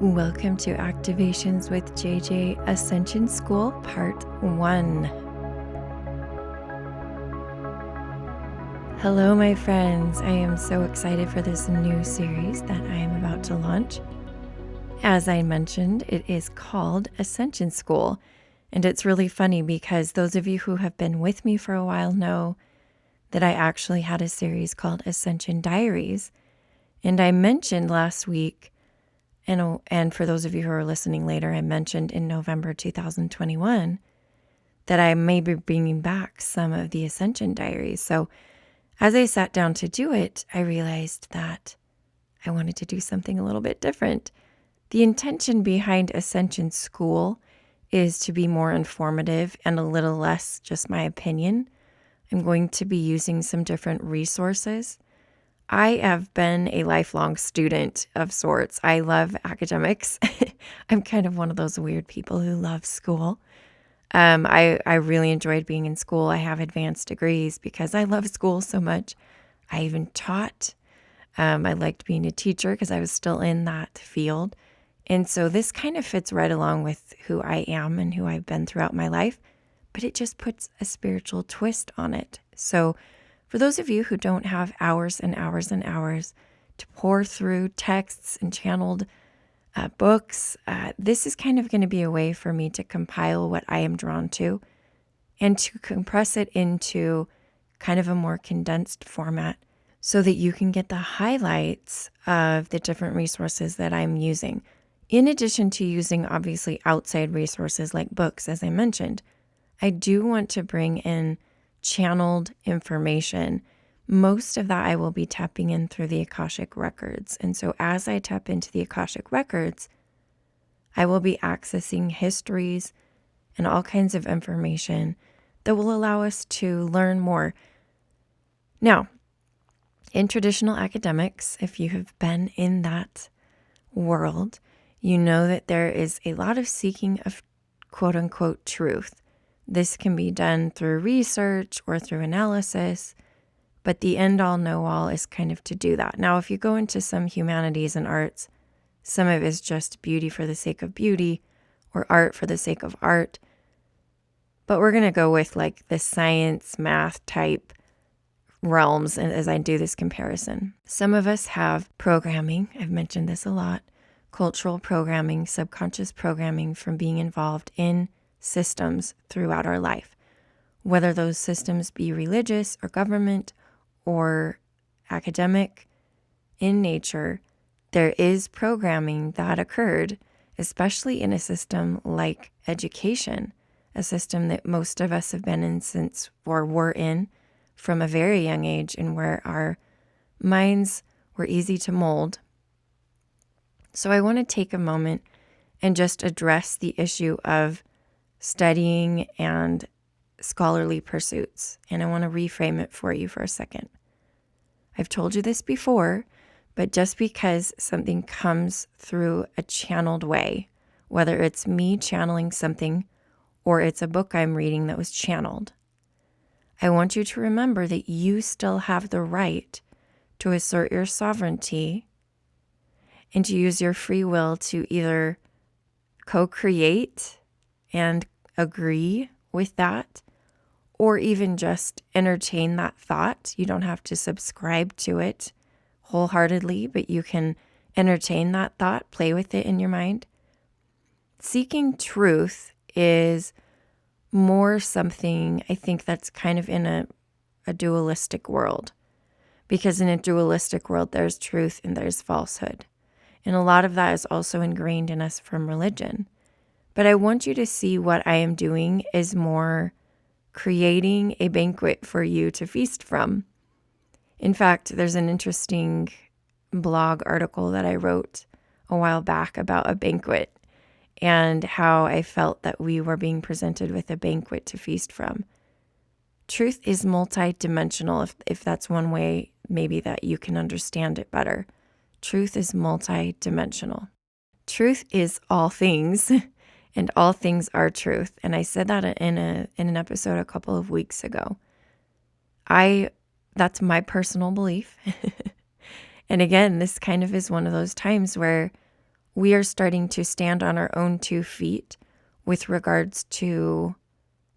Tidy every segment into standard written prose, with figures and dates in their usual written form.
Welcome to Activations with JJ Ascension School, Part 1. Hello, my friends. I am so excited for this new series that I am about to launch. As I mentioned, it is called Ascension School. And it's really funny because those of you who have been with me for a while know that I actually had a series called Ascension Diaries. And I mentioned last week, and for those of you who are listening later, I mentioned in November 2021 that I may be bringing back some of the Ascension Diaries. So as I sat down to do it, I realized that I wanted to do something a little bit different. The intention behind Ascension School is to be more informative and a little less just my opinion. I'm going to be using some different resources. I have been a lifelong student of sorts. I love academics. I'm kind of one of those weird people who love school. I really enjoyed being in school. I have advanced degrees because I love school so much. I even taught. I liked being a teacher because I was still in that field. And so this kind of fits right along with who I am and who I've been throughout my life, but it just puts a spiritual twist on it. So for those of you who don't have hours and hours and hours to pour through texts and channeled books, this is kind of going to be a way for me to compile what I am drawn to and to compress it into kind of a more condensed format so that you can get the highlights of the different resources that I'm using. In addition to using obviously outside resources like books, as I mentioned, I do want to bring in channeled information. Most of that I will be tapping in through the Akashic Records. And so as I tap into the Akashic Records, I will be accessing histories and all kinds of information that will allow us to learn more. Now, in traditional academics, if you have been in that world, you know that there is a lot of seeking of quote unquote truth. This can be done through research or through analysis, but the end-all, know-all is kind of to do that. Now, if you go into some humanities and arts, some of it is just beauty for the sake of beauty or art for the sake of art. But we're going to go with like the science, math type realms as I do this comparison. Some of us have programming. I've mentioned this a lot. Cultural programming, subconscious programming from being involved in systems throughout our life, whether those systems be religious or government or academic in nature. There is programming that occurred, especially in a system like education, a system that most of us have been in since or were in from a very young age, and where our minds were easy to mold. So I want to take a moment and just address the issue of studying and scholarly pursuits. And I want to reframe it for you for a second. I've told you this before, but just because something comes through a channeled way, whether it's me channeling something or it's a book I'm reading that was channeled, I want you to remember that you still have the right to assert your sovereignty and to use your free will to either co-create and agree with that, or even just entertain that thought. You don't have to subscribe to it wholeheartedly, but you can entertain that thought, play with it in your mind. Seeking truth is more something, I think, that's kind of in a dualistic world. Because in a dualistic world, there's truth and there's falsehood. And a lot of that is also ingrained in us from religion. But I want you to see what I am doing is more creating a banquet for you to feast from. In fact, there's an interesting blog article that I wrote a while back about a banquet and how I felt that we were being presented with a banquet to feast from. Truth is multidimensional, if that's one way maybe that you can understand it better. Truth is multidimensional. Truth is all things. And all things are truth. And I said that in an episode a couple of weeks ago. That's my personal belief. And again, this kind of is one of those times where we are starting to stand on our own 2 feet with regards to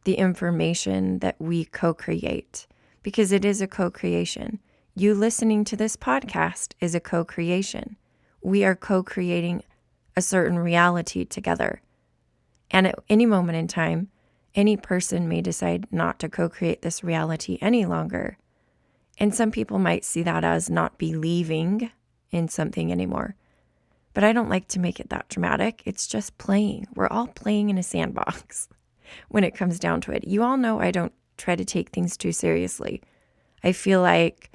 the information that we co-create, because it is a co-creation. You listening to this podcast is a co-creation. We are co-creating a certain reality together. And at any moment in time, any person may decide not to co-create this reality any longer. And some people might see that as not believing in something anymore. But I don't like to make it that dramatic. It's just playing. We're all playing in a sandbox when it comes down to it. You all know I don't try to take things too seriously. I feel like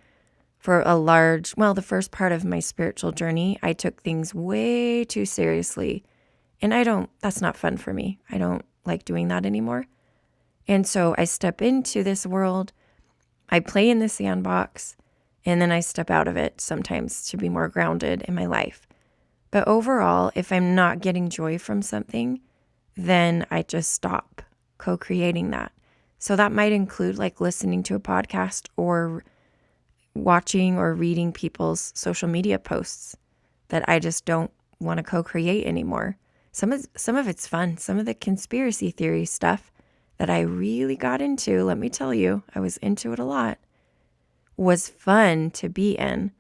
for the first part of my spiritual journey, I took things way too seriously. And that's not fun for me. I don't like doing that anymore. And so I step into this world, I play in the sandbox, and then I step out of it sometimes to be more grounded in my life. But overall, if I'm not getting joy from something, then I just stop co-creating that. So that might include like listening to a podcast or watching or reading people's social media posts that I just don't want to co-create anymore. Some of it's fun. Some of the conspiracy theory stuff that I really got into, let me tell you, I was into it a lot, was fun to be in.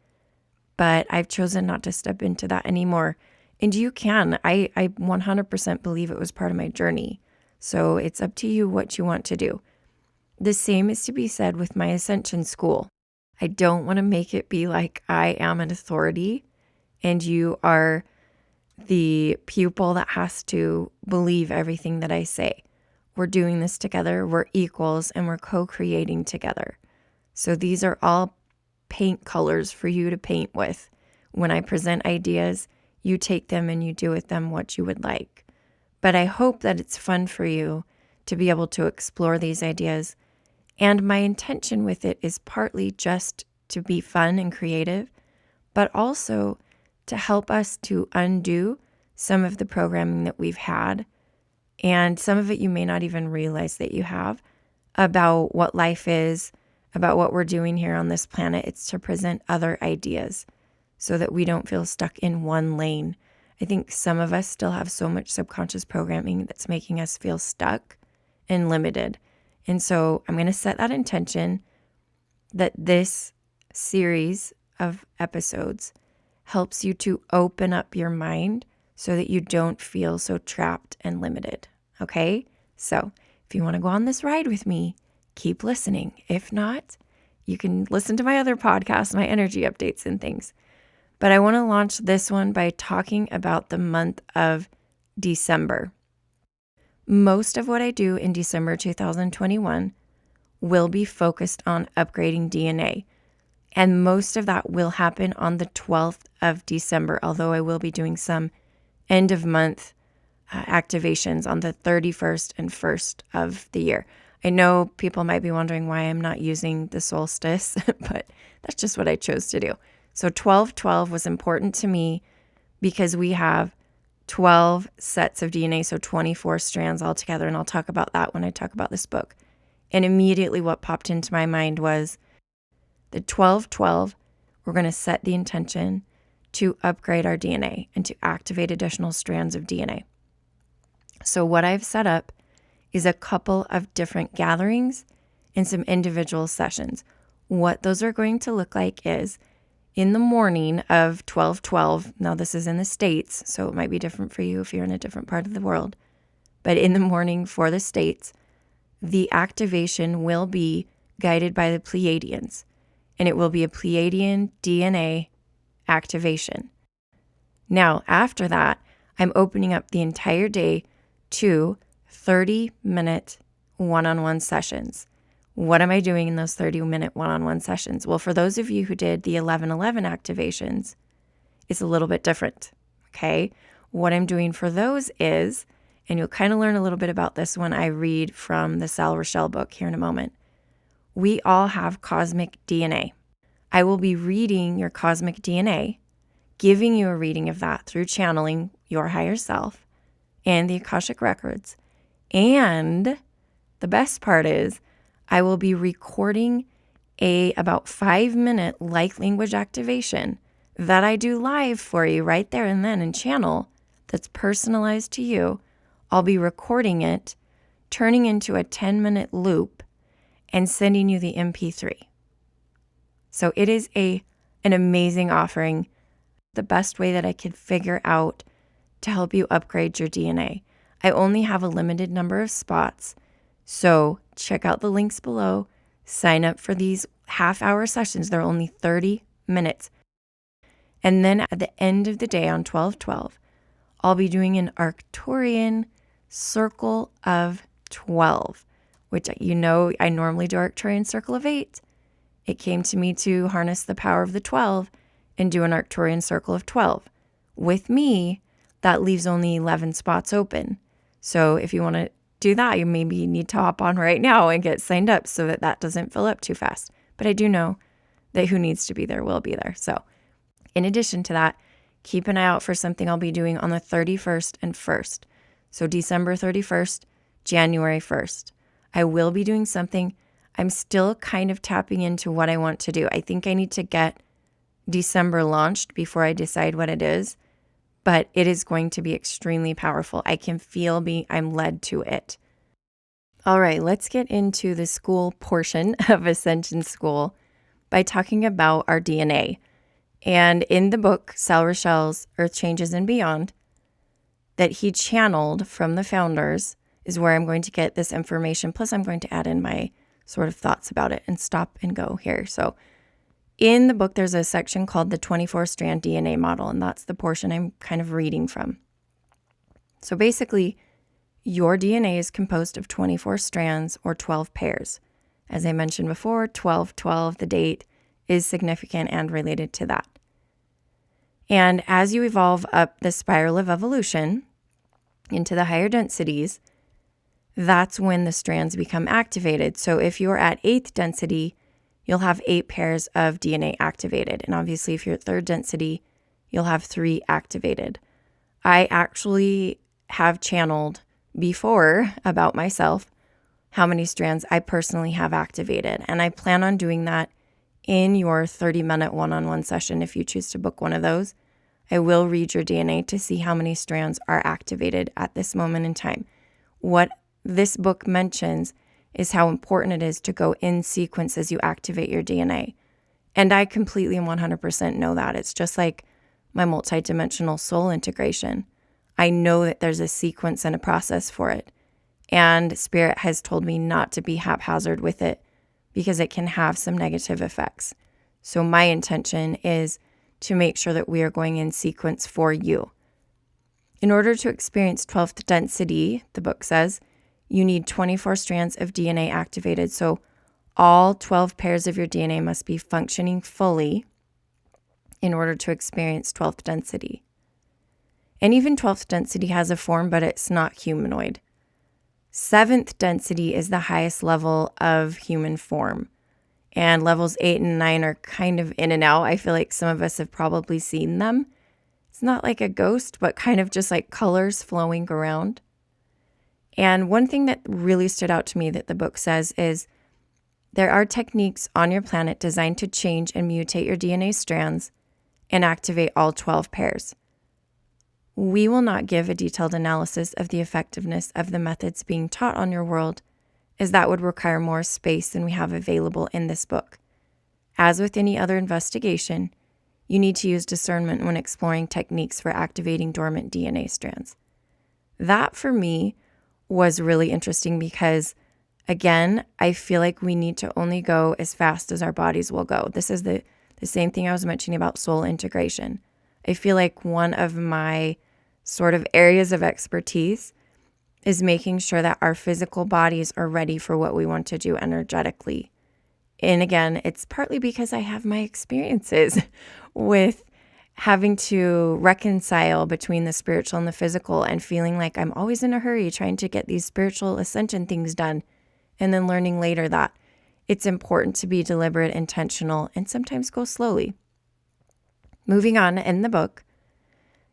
But I've chosen not to step into that anymore. And you can. I 100% believe it was part of my journey. So it's up to you what you want to do. The same is to be said with my Ascension School. I don't want to make it be like I am an authority and you are the pupil that has to believe everything that I say. We're doing this together. We're equals and we're co-creating together. So these are all paint colors for you to paint with. When I present ideas, you take them and you do with them what you would like. But I hope that it's fun for you to be able to explore these ideas. And my intention with it is partly just to be fun and creative, but also to help us to undo some of the programming that we've had. And some of it you may not even realize that you have about what life is, about what we're doing here on this planet. It's to present other ideas so that we don't feel stuck in one lane. I think some of us still have so much subconscious programming that's making us feel stuck and limited. And so I'm going to set that intention that this series of episodes helps you to open up your mind so that you don't feel so trapped and limited. Okay? So if you want to go on this ride with me, keep listening. If not, you can listen to my other podcasts, my energy updates and things. But I want to launch this one by talking about the month of December. Most of what I do in December 2021 will be focused on upgrading DNA. And most of that will happen on the 12th of December, although I will be doing some end of month activations on the 31st and 1st of the year. I know people might be wondering why I'm not using the solstice, but that's just what I chose to do. So 12-12 was important to me because we have 12 sets of DNA, so 24 strands altogether, and I'll talk about that when I talk about this book. And immediately what popped into my mind was the 12-12, we're going to set the intention to upgrade our DNA and to activate additional strands of DNA. So what I've set up is a couple of different gatherings and some individual sessions. What those are going to look like is in the morning of 12-12, now this is in the States, so it might be different for you if you're in a different part of the world, but in the morning for the States, the activation will be guided by the Pleiadians, and it will be a Pleiadian DNA activation. Now, after that, I'm opening up the entire day to 30-minute one-on-one sessions. What am I doing in those 30-minute one-on-one sessions? Well, for those of you who did the 11-11 activations, it's a little bit different, okay? What I'm doing for those is, and you'll kind of learn a little bit about this when I read from the Sal Rochelle book here in a moment, we all have cosmic DNA. I will be reading your cosmic DNA, giving you a reading of that through channeling your higher self and the Akashic records. And the best part is I will be recording a about 5-minute light language activation that I do live for you right there and then in channel that's personalized to you. I'll be recording it, turning into a 10-minute loop, and sending you the MP3. So it is an amazing offering, the best way that I could figure out to help you upgrade your DNA. I only have a limited number of spots, so check out the links below. Sign up for these half-hour sessions. They're only 30 minutes. And then at the end of the day on 12/12, I'll be doing an Arcturian Circle of 12, which I normally do Arcturian Circle of 8. It came to me to harness the power of the 12 and do an Arcturian Circle of 12. With me, that leaves only 11 spots open. So if you want to do that, you maybe need to hop on right now and get signed up so that that doesn't fill up too fast. But I do know that who needs to be there will be there. So in addition to that, keep an eye out for something I'll be doing on the 31st and 1st. So December 31st, January 1st. I will be doing something. I'm still kind of tapping into what I want to do. I think I need to get December launched before I decide what it is, but it is going to be extremely powerful. I can feel I'm led to it. All right, let's get into the school portion of Ascension School by talking about our DNA. And in the book, Sal Rochelle's Earth Changes and Beyond, that he channeled from the founders is where I'm going to get this information. Plus, I'm going to add in my sort of thoughts about it and stop and go here. So in the book, there's a section called the 24-strand DNA model, and that's the portion I'm kind of reading from. So basically, your DNA is composed of 24 strands or 12 pairs. As I mentioned before, 12/12, the date, is significant and related to that. And as you evolve up the spiral of evolution into the higher densities, that's when the strands become activated. So if you're at 8th density, you'll have 8 pairs of DNA activated. And obviously, if you're at 3rd density, you'll have 3 activated. I actually have channeled before about myself how many strands I personally have activated. And I plan on doing that in your 30-minute one-on-one session. If you choose to book one of those, I will read your DNA to see how many strands are activated at this moment in time. What this book mentions is how important it is to go in sequence as you activate your DNA. And I completely and 100% know that. It's just like my multidimensional soul integration. I know that there's a sequence and a process for it. And Spirit has told me not to be haphazard with it because it can have some negative effects. So my intention is to make sure that we are going in sequence for you. In order to experience 12th density, the book says, you need 24 strands of DNA activated. So all 12 pairs of your DNA must be functioning fully in order to experience 12th density. And even 12th density has a form, but it's not humanoid. 7th density is the highest level of human form. And levels 8 and 9 are kind of in and out. I feel like some of us have probably seen them. It's not like a ghost, but kind of just like colors flowing around. And one thing that really stood out to me that the book says is there are techniques on your planet designed to change and mutate your DNA strands and activate all 12 pairs. We will not give a detailed analysis of the effectiveness of the methods being taught on your world, as that would require more space than we have available in this book. As with any other investigation, you need to use discernment when exploring techniques for activating dormant DNA strands. That, for me, was really interesting because, again, I feel like we need to only go as fast as our bodies will go. This is the same thing I was mentioning about soul integration. I feel like one of my sort of areas of expertise is making sure that our physical bodies are ready for what we want to do energetically. And again, it's partly because I have my experiences with having to reconcile between the spiritual and the physical and feeling like I'm always in a hurry trying to get these spiritual ascension things done, and then learning later that it's important to be deliberate, intentional, and sometimes go slowly. Moving on in the book,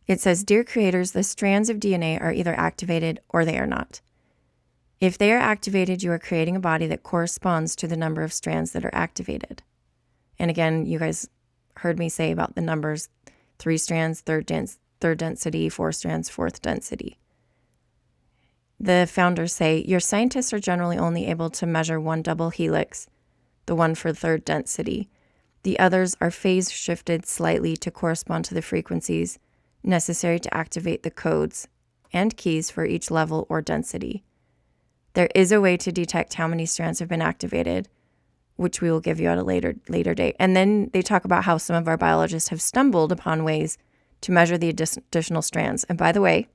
it says, Dear creators, the strands of DNA are either activated or they are not. If they are activated, you are creating a body that corresponds to the number of strands that are activated. And again, you guys heard me say about the numbers, 3 strands, 3rd third density, 4 strands, fourth density. The founders say, your scientists are generally only able to measure one double helix, the one for third density. The others are phase shifted slightly to correspond to the frequencies necessary to activate the codes and keys for each level or density. There is a way to detect how many strands have been activated, which we will give you at a later date. And then they talk about how some of our biologists have stumbled upon ways to measure the additional strands. And by the way,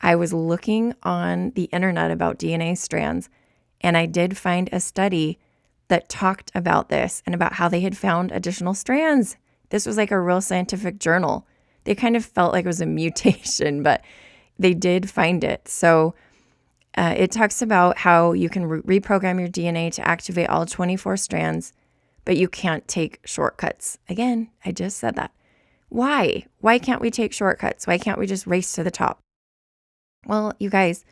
I was looking on the internet about DNA strands, and I did find a study that talked about this and about how they had found additional strands. This was like a real scientific journal. They kind of felt like it was a mutation, but they did find it. So it talks about how you can reprogram your DNA to activate all 24 strands, but you can't take shortcuts. Again, I just said that. Why? Why can't we take shortcuts? Why can't we just race to the top? Well, you guys,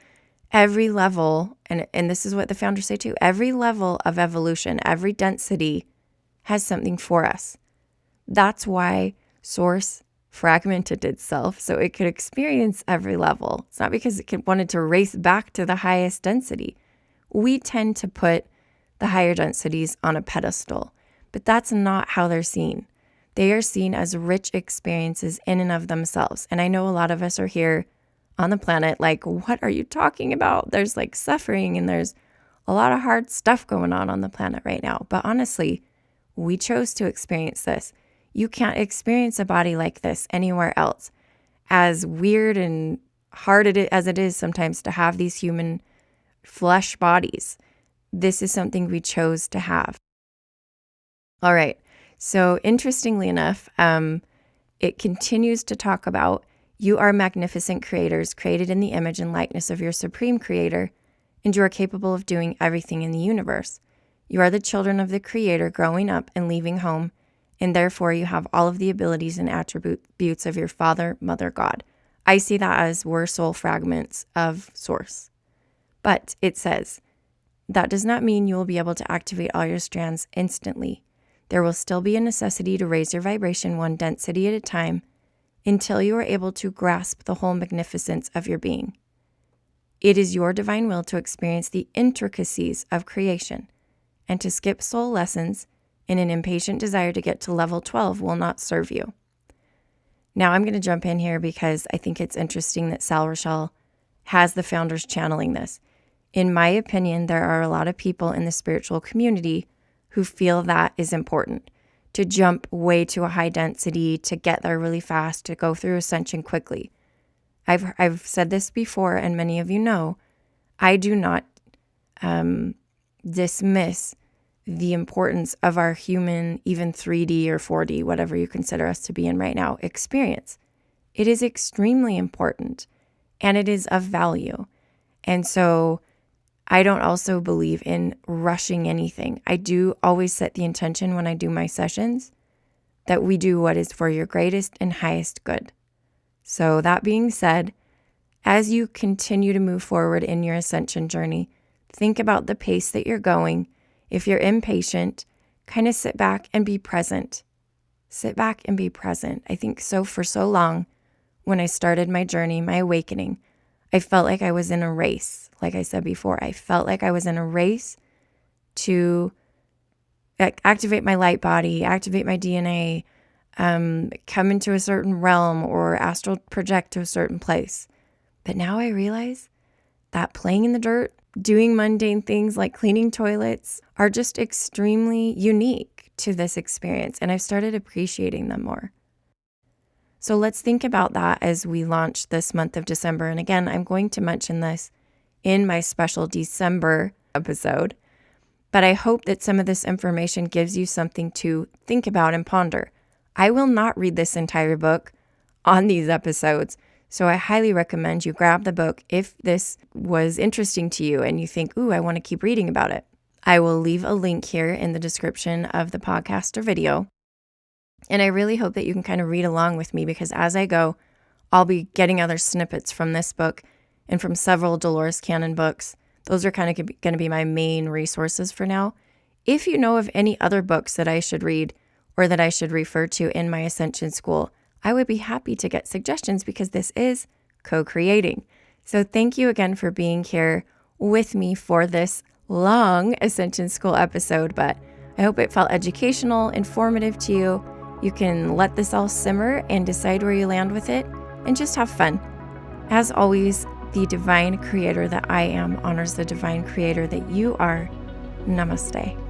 every level, and this is what the founders say too, every level of evolution, every density has something for us. That's why Source fragmented itself so it could experience every level. It's not because it wanted to race back to the highest density. We tend to put the higher densities on a pedestal, but that's not how they're seen. They are seen as rich experiences in and of themselves. And I know a lot of us are here on the planet like, what are you talking about? There's like suffering and there's a lot of hard stuff going on the planet right now. But honestly, we chose to experience this. You can't experience a body like this anywhere else. As weird and hard as it is sometimes to have these human flesh bodies, this is something we chose to have. All right. So interestingly enough, it continues to talk about you are magnificent creators created in the image and likeness of your supreme creator, and you are capable of doing everything in the universe. You are the children of the creator growing up and leaving home, and therefore you have all of the abilities and attributes of your father, mother, God. I see that as we're soul fragments of Source. But it says, that does not mean you will be able to activate all your strands instantly. There will still be a necessity to raise your vibration one density at a time until you are able to grasp the whole magnificence of your being. It is your divine will to experience the intricacies of creation, and to skip soul lessons in an impatient desire to get to level 12 will not serve you. Now I'm going to jump in here because I think it's interesting that Sal Rochelle has the founders channeling this. In my opinion, there are a lot of people in the spiritual community who feel that is important. To jump way to a high density, to get there really fast, to go through ascension quickly. I've said this before, and many of you know, I do not dismiss the importance of our human, even 3D or 4D, whatever you consider us to be in right now, experience. It is extremely important, and it is of value. And so I don't also believe in rushing anything. I do always set the intention when I do my sessions that we do what is for your greatest and highest good. So that being said, as you continue to move forward in your ascension journey, think about the pace that you're going. If you're impatient, kind of sit back and be present. Sit back and be present. I think so for so long, when I started my journey, my awakening, I felt like I was in a race. Like I said before, I felt like I was in a race to activate my light body, activate my DNA, come into a certain realm or astral project to a certain place. But now I realize that playing in the dirt, doing mundane things like cleaning toilets are just extremely unique to this experience. And I've started appreciating them more. So let's think about that as we launch this month of December. And again, I'm going to mention this in my special December episode, but I hope that some of this information gives you something to think about and ponder. I will not read this entire book on these episodes, so I highly recommend you grab the book if this was interesting to you and you think, ooh, I want to keep reading about it. I will leave a link here in the description of the podcast or video. And I really hope that you can kind of read along with me, because as I go, I'll be getting other snippets from this book and from several Dolores Cannon books. Those are kind of going to be my main resources for now. If you know of any other books that I should read or that I should refer to in my Ascension School, I would be happy to get suggestions because this is co-creating. So thank you again for being here with me for this long Ascension School episode, but I hope it felt educational, informative to you. You can let this all simmer and decide where you land with it and just have fun. As always, the divine creator that I am honors the divine creator that you are. Namaste.